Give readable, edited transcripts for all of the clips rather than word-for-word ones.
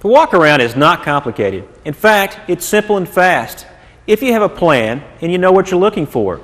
The walk-around is not complicated. In fact, it's simple and fast if you have a plan and you know what you're looking for.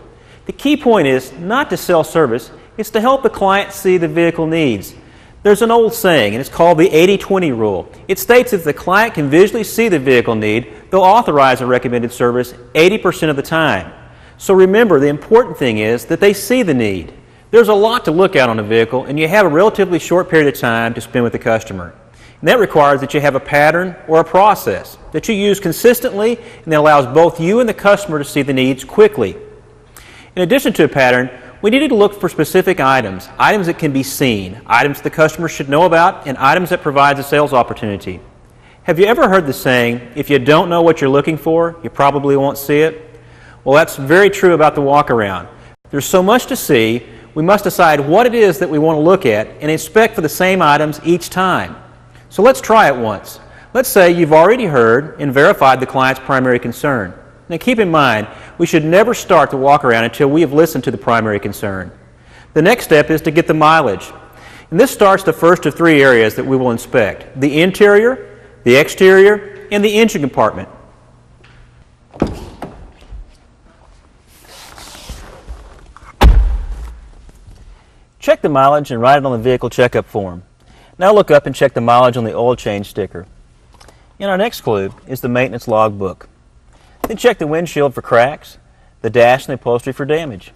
The key point is not to sell service, it's to help the client see the vehicle needs. There's an old saying, and it's called the 80-20 rule. It states that if the client can visually see the vehicle need, they'll authorize a recommended service 80% of the time. So remember, the important thing is that they see the need. There's a lot to look at on a vehicle, and you have a relatively short period of time to spend with the customer. And that requires that you have a pattern or a process that you use consistently and that allows both you and the customer to see the needs quickly. In addition to a pattern, we need to look for specific items that can be seen, items the customer should know about, and items that provide a sales opportunity. Have you ever heard the saying, if you don't know what you're looking for, you probably won't see it? Well, that's very true about the walk-around. There's so much to see, we must decide what it is that we want to look at and inspect for the same items each time. So let's try it once. Let's say you've already heard and verified the client's primary concern. Now keep in mind, we should never start the walk-around until we have listened to the primary concern. The next step is to get the mileage. And this starts the first of three areas that we will inspect: the interior, the exterior, and the engine compartment. Check the mileage and write it on the vehicle checkup form. Now look up and check the mileage on the oil change sticker. And our next clue is the maintenance logbook. Then check the windshield for cracks, the dash and the upholstery for damage.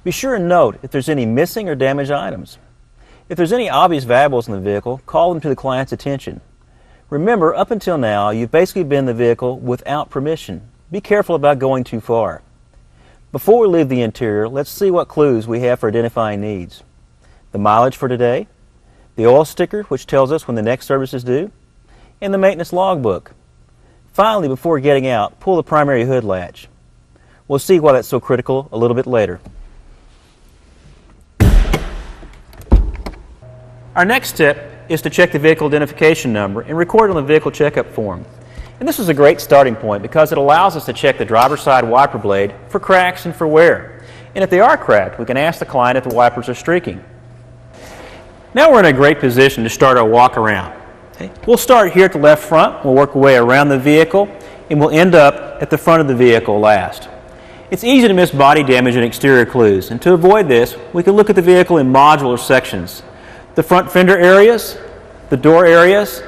Be sure and note if there's any missing or damaged items. If there's any obvious valuables in the vehicle, call them to the client's attention. Remember, up until now, you've basically been in the vehicle without permission. Be careful about going too far. Before we leave the interior, let's see what clues we have for identifying needs. The mileage for today, the oil sticker, which tells us when the next service is due, and the maintenance logbook. Finally, before getting out, pull the primary hood latch. We'll see why that's so critical a little bit later. Our next step is to check the vehicle identification number and record it on the vehicle checkup form. And this is a great starting point because it allows us to check the driver's side wiper blade for cracks and for wear. And if they are cracked, we can ask the client if the wipers are streaking. Now we're in a great position to start our walk around. Okay? We'll start here at the left front, we'll work our way around the vehicle, and we'll end up at the front of the vehicle last. It's easy to miss body damage and exterior clues, and to avoid this, we can look at the vehicle in modular sections. The front fender areas, the door areas,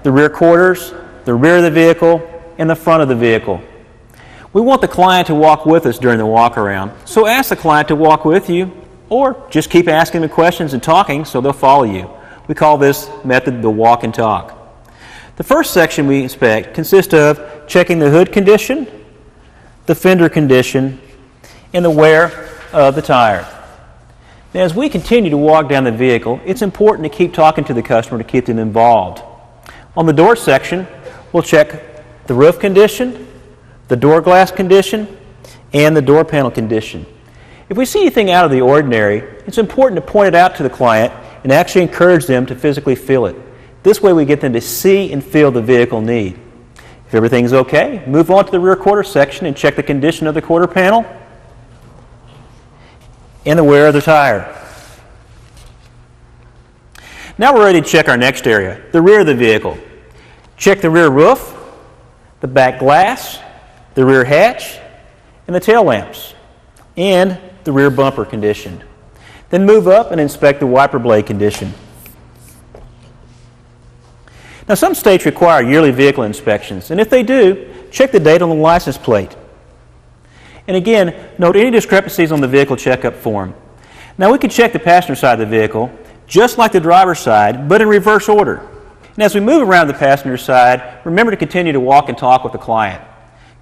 the rear quarters, the rear of the vehicle, and the front of the vehicle. We want the client to walk with us during the walk around, so ask the client to walk with you, or just keep asking them questions and talking so they'll follow you. We call this method the walk and talk. The first section we inspect consists of checking the hood condition, the fender condition, and the wear of the tire. Now, as we continue to walk down the vehicle, it's important to keep talking to the customer to keep them involved. On the door section, we'll check the roof condition, the door glass condition, and the door panel condition. If we see anything out of the ordinary, it's important to point it out to the client and actually encourage them to physically feel it. This way we get them to see and feel the vehicle need. If everything's okay, move on to the rear quarter section and check the condition of the quarter panel and the wear of the tire. Now we're ready to check our next area, the rear of the vehicle. Check the rear roof, the back glass, the rear hatch, and the tail lamps, and the rear bumper condition. Then move up and inspect the wiper blade condition. Now, some states require yearly vehicle inspections, and if they do, check the date on the license plate. And again, note any discrepancies on the vehicle checkup form. Now, we can check the passenger side of the vehicle just like the driver's side, but in reverse order. And as we move around the passenger side, remember to continue to walk and talk with the client.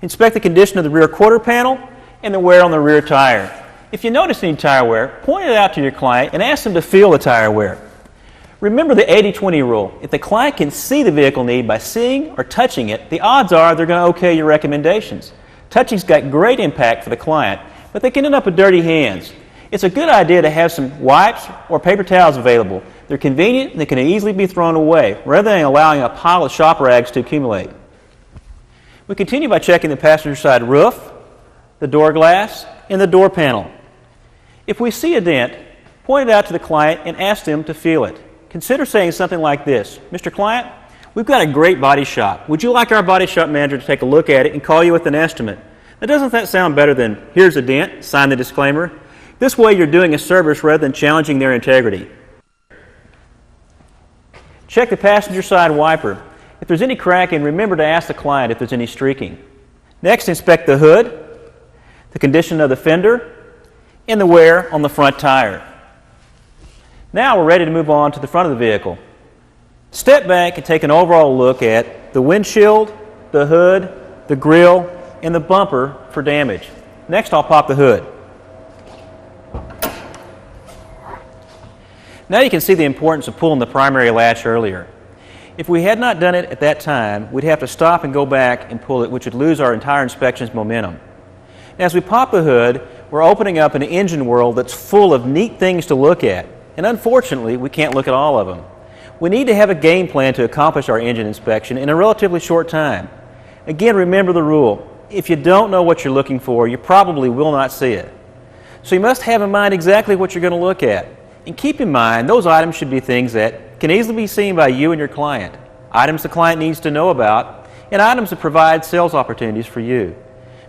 Inspect the condition of the rear quarter panel and the wear on the rear tire. If you notice any tire wear, point it out to your client and ask them to feel the tire wear. Remember the 80-20 rule. If the client can see the vehicle need by seeing or touching it, the odds are they're going to okay your recommendations. Touching's got great impact for the client, but they can end up with dirty hands. It's a good idea to have some wipes or paper towels available. They're convenient and they can easily be thrown away, rather than allowing a pile of shop rags to accumulate. We continue by checking the passenger side roof, the door glass, and the door panel. If we see a dent, point it out to the client and ask them to feel it. Consider saying something like this: Mr. Client, We've got a great body shop. Would you like our body shop manager to take a look at it and call you with an estimate? Now, doesn't that sound better than, here's a dent, sign the disclaimer? This way you're doing a service rather than challenging their integrity. Check the passenger side wiper. If there's any cracking, remember to ask the client if there's any streaking. Next, inspect the hood, the condition of the fender, and the wear on the front tire. Now we're ready to move on to the front of the vehicle. Step back and take an overall look at the windshield, the hood, the grille, and the bumper for damage. Next, I'll pop the hood. Now you can see the importance of pulling the primary latch earlier. If we had not done it at that time, we'd have to stop and go back and pull it, which would lose our entire inspection's momentum. As we pop the hood, we're opening up an engine world that's full of neat things to look at, and unfortunately, we can't look at all of them. We need to have a game plan to accomplish our engine inspection in a relatively short time. Again, remember the rule. If you don't know what you're looking for, you probably will not see it. So you must have in mind exactly what you're going to look at. And keep in mind, those items should be things that can easily be seen by you and your client, items the client needs to know about, and items that provide sales opportunities for you.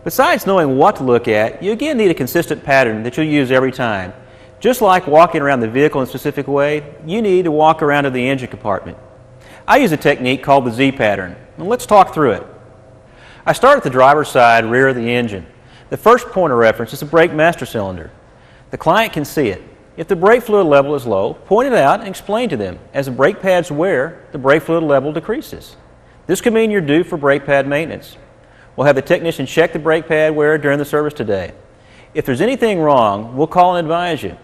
Besides knowing what to look at, you again need a consistent pattern that you'll use every time. Just like walking around the vehicle in a specific way, you need to walk around to the engine compartment. I use a technique called the Z pattern, and let's talk through it. I start at the driver's side rear of the engine. The first point of reference is the brake master cylinder. The client can see it. If the brake fluid level is low, point it out and explain to them. As the brake pads wear, the brake fluid level decreases. This could mean you're due for brake pad maintenance. We'll have the technician check the brake pad wear during the service today. If there's anything wrong, we'll call and advise you.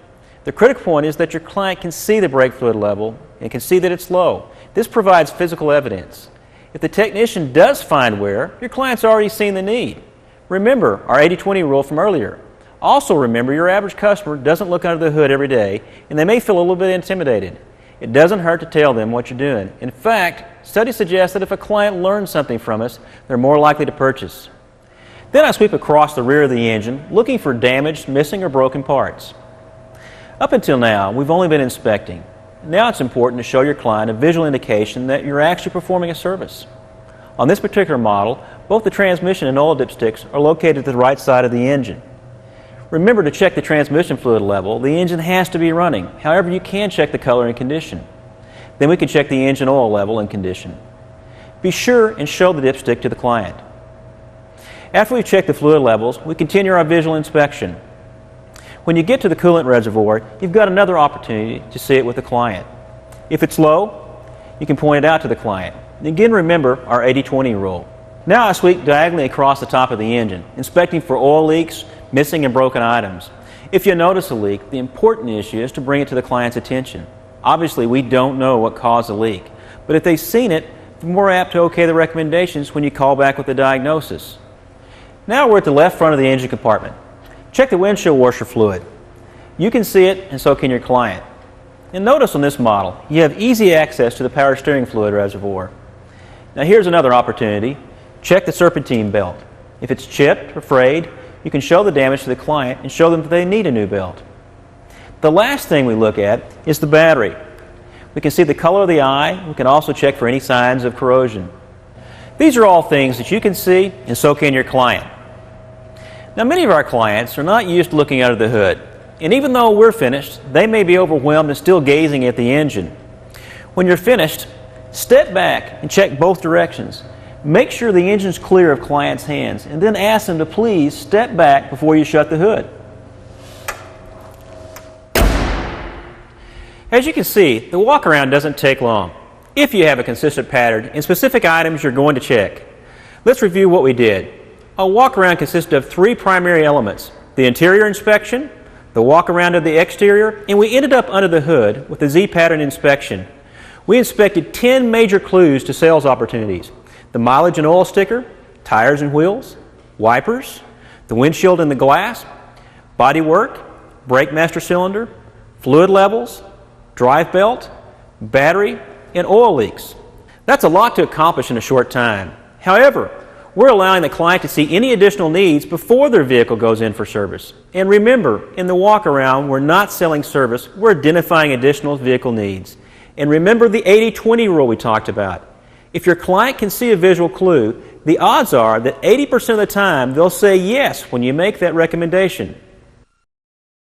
The critical point is that your client can see the brake fluid level and can see that it's low. This provides physical evidence. If the technician does find wear, your client's already seen the need. Remember our 80-20 rule from earlier. Also remember, your average customer doesn't look under the hood every day, and they may feel a little bit intimidated. It doesn't hurt to tell them what you're doing. In fact, studies suggest that if a client learns something from us, they're more likely to purchase. Then I sweep across the rear of the engine, looking for damaged, missing, or broken parts. Up until now, we've only been inspecting. Now it's important to show your client a visual indication that you're actually performing a service. On this particular model, both the transmission and oil dipsticks are located to the right side of the engine. Remember to check the transmission fluid level. The engine has to be running. However, you can check the color and condition. Then we can check the engine oil level and condition. Be sure and show the dipstick to the client. After we've checked the fluid levels, we continue our visual inspection. When you get to the coolant reservoir, you've got another opportunity to see it with the client. If it's low, you can point it out to the client. And again, remember our 80-20 rule. Now I sweep diagonally across the top of the engine, inspecting for oil leaks, missing and broken items. If you notice a leak, the important issue is to bring it to the client's attention. Obviously, we don't know what caused the leak, but if they've seen it, they're more apt to okay the recommendations when you call back with the diagnosis. Now we're at the left front of the engine compartment. Check the windshield washer fluid. You can see it, and so can your client. And notice on this model, you have easy access to the power steering fluid reservoir. Now here's another opportunity. Check the serpentine belt. If it's chipped or frayed, you can show the damage to the client and show them that they need a new belt. The last thing we look at is the battery. We can see the color of the eye. We can also check for any signs of corrosion. These are all things that you can see, and so can your client. Now, many of our clients are not used to looking under the hood, and even though we're finished, they may be overwhelmed and still gazing at the engine. When you're finished, step back and check both directions. Make sure the engine's clear of clients' hands, and then ask them to please step back before you shut the hood. As you can see, the walk-around doesn't take long, if you have a consistent pattern and specific items you're going to check. Let's review what we did. A walk-around consisted of 3 primary elements: the interior inspection, the walk-around of the exterior, and we ended up under the hood with the Z-pattern inspection. We inspected 10 major clues to sales opportunities: the mileage and oil sticker, tires and wheels, wipers, the windshield and the glass, body work, brake master cylinder, fluid levels, drive belt, battery, and oil leaks. That's a lot to accomplish in a short time. However, we're allowing the client to see any additional needs before their vehicle goes in for service. And remember, in the walk-around, we're not selling service, we're identifying additional vehicle needs. And remember the 80-20 rule we talked about. If your client can see a visual clue, the odds are that 80% of the time they'll say yes when you make that recommendation.